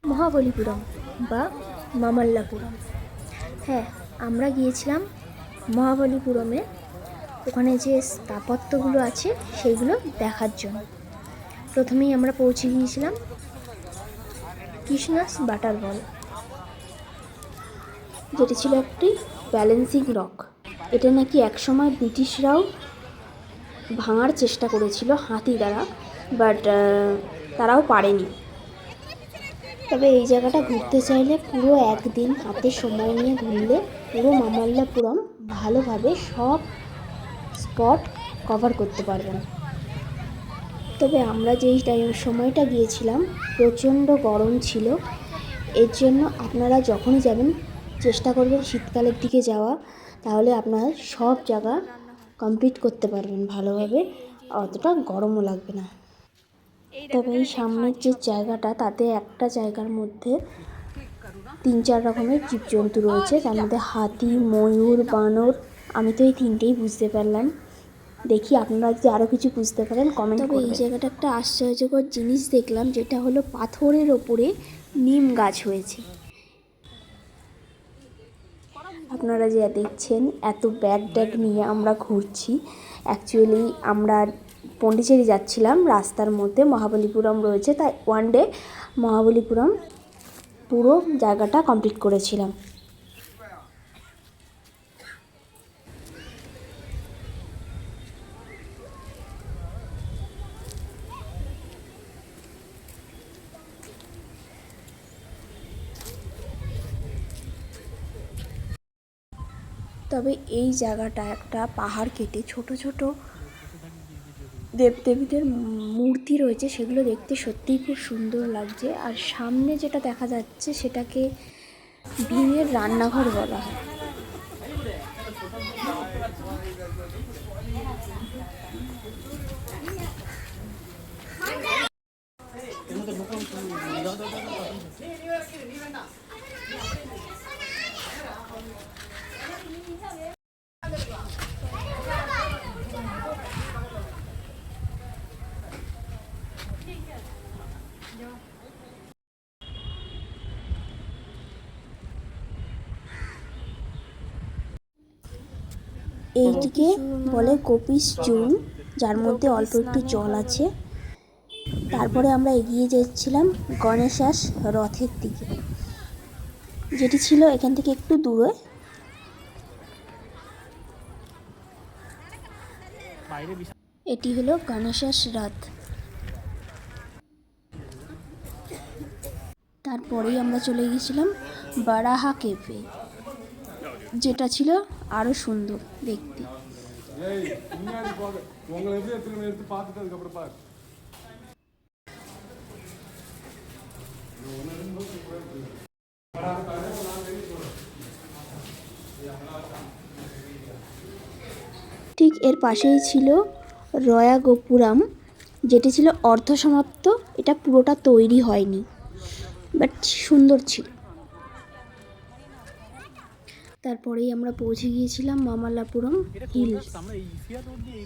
মহাবলীপুরম বা মামাল্লাপুরম। হ্যাঁ, আমরা গিয়েছিলাম মহাবলীপুরমে, ওখানে যে স্থাপত্যগুলো আছে সেইগুলো দেখার জন্য। প্রথমেই আমরা পৌঁছে গিয়েছিলাম কৃষ্ণাস বাটার বল, যেটি ছিল একটি ব্যালেন্সিং রক। এটা নাকি একসময় ব্রিটিশরাও ভাঙার চেষ্টা করেছিল হাতি দ্বারা, বাট তারাও পারেনি। তবে এই জায়গাটা ঘুরতে চাইলে পুরো একদিন হাতে সময় নিয়ে ঘুরলে পুরো মামাল্লাপুরম ভালোভাবে সব স্পট কভার করতে পারবেন। তবে আমরা যেই সময়টা গিয়েছিলাম প্রচণ্ড গরম ছিল, এর জন্য আপনারা যখনই যাবেন চেষ্টা করবেন শীতকালের দিকে যাওয়া, তাহলে আপনারা সব জায়গা কমপ্লিট করতে পারবেন ভালোভাবে, অতটা গরমও লাগবে না। তবে এই সামনের যে জায়গাটা, তাতে একটা জায়গার মধ্যে 3-4 রকমের জীবজন্তু রয়েছে, তার মধ্যে হাতি, ময়ূর, বানর। আমি তো এই 3টেই বুঝতে পারলাম। দেখি আপনারা যদি আরও কিছু বুঝতে পারেন কমেন্ট করবেন। তবে এই জায়গাটা একটা আশ্চর্যকর জিনিস দেখলাম, যেটা হলো পাথরের ওপরে নিম গাছ হয়েছে। আপনারা যে দেখছেন এত ব্যাগ ট্যাগ নিয়ে আমরা ঘুরছি, অ্যাকচুয়ালি আমরা পন্ডিচেরি যাচ্ছিলাম, রাস্তার মধ্যে মহাবলীপুরম রয়েছে, তাই ওয়ান ডে মহাবলীপুরম পুরো জায়গাটা কমপ্লিট করেছিলাম। তবে এই জায়গাটা একটা পাহাড় কেটে ছোট ছোট দেবদেবীদের মূর্তি রয়েছে, সেগুলো দেখতে সত্যিই খুব সুন্দর লাগছে। আর সামনে যেটা দেখা যাচ্ছে সেটাকে ভীমের রান্নাঘর বলা হয়। এইটিকে বলে গোপীশ চূর্ণ, যার মধ্যে অল্প একটু জল আছে। তারপরে আমরা এগিয়ে যাচ্ছিলাম গণেশাস রথের দিকে, যেটি ছিল এখান থেকে একটু দূরে। এটি হলো গণেশাস রথ। তারপরেই আমরা চলে গিয়েছিলাম বারাহা কেভে, যেটা ছিল আরও সুন্দর দেখতে। ঠিক এর পাশেই ছিল রয়া গোপুরাম, যেটি ছিল অর্ধসমাপ্ত। এটা পুরোটা তৈরি হয়নি, বাট সুন্দর ছিল। তারপরেই আমরা পৌঁছে গিয়েছিলাম মামাল্লাপুরম হিলস,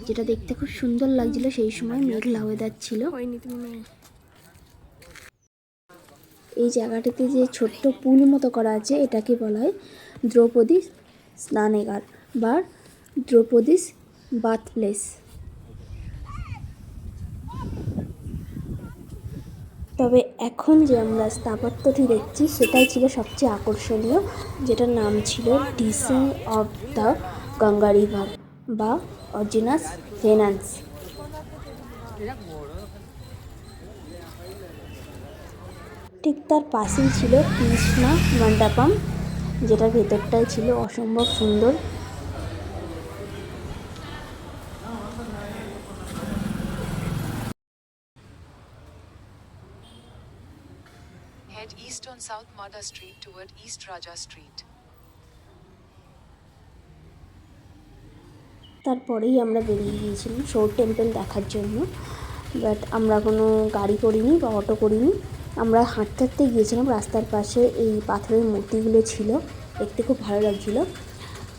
যেটা দেখতে খুব সুন্দর লাগছিল। সেই সময় মেঘলা ওয়েদার ছিল। এই জায়গাটিতে যে ছোট্ট পুল মতো করা আছে, এটাকে বলা হয় দ্রৌপদী স্নানাগার বা দ্রৌপদীস বাথ প্লেস। তবে এখন যে আমরা স্থাপত্যটি দেখছি সেটাই ছিল সবচেয়ে আকর্ষণীয়, যেটার নাম ছিল descent of the Ganga river বা অরিজিনাস ভেনান্স। ঠিক তার পাশেই ছিল কৃষ্ণা মণ্ডপম, যেটার ভেতরটাই ছিল অসম্ভব সুন্দর। Head east on South Mada Street toward East Raja Street. তারপরেই আমরা বেরিয়ে গিয়েছিলাম শোর টেম্পল দেখার জন্য, বাট আমরা কোনো গাড়ি করিনি বা অটো করিনি, আমরা হাঁটতে হাঁটতে গিয়েছিলাম। রাস্তার পাশে এই পাথরের মূর্তিগুলো ছিল, দেখতে খুব ভালো লাগছিল।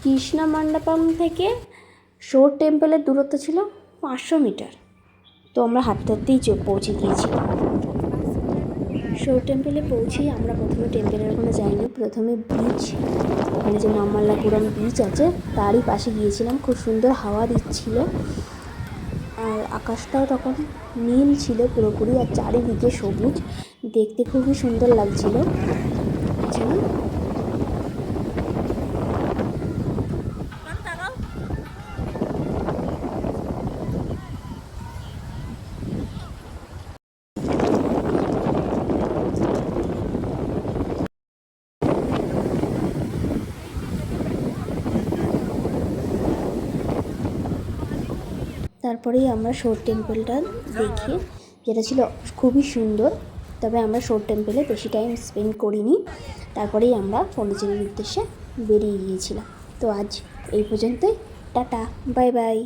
কৃষ্ণা মণ্ডপম থেকে শোর টেম্পলের দূরত্ব ছিল 500 মিটার, তো আমরা হাঁটতে হাঁটতেই পৌঁছে গিয়েছিলাম। শোর টেম্পেলে পৌঁছেই আমরা প্রথমে টেম্পেলের ওখানে যাইনি, প্রথমে বিচ, ওখানে যে মামাল্লাপুরম বিচ আছে তারই পাশে গিয়েছিলাম। খুব সুন্দর হাওয়া দিচ্ছিল আর আকাশটাও তখন নীল ছিল পুরোপুরি, আর চারিদিকে সবুজ, দেখতে খুবই সুন্দর লাগছিল। এছাড়া তারপরেই আমরা শোর টেম্পলটা দেখি, যেটা ছিল খুবই সুন্দর। তবে আমরা শোর টেম্পলে বেশি টাইম স্পেন্ড করিনি, তারপরেই আমরা পন্ডিচেরির উদ্দেশ্যে বেরিয়ে গিয়েছিলাম। তো আজ এই পর্যন্তই, টাটা, বাই বাই।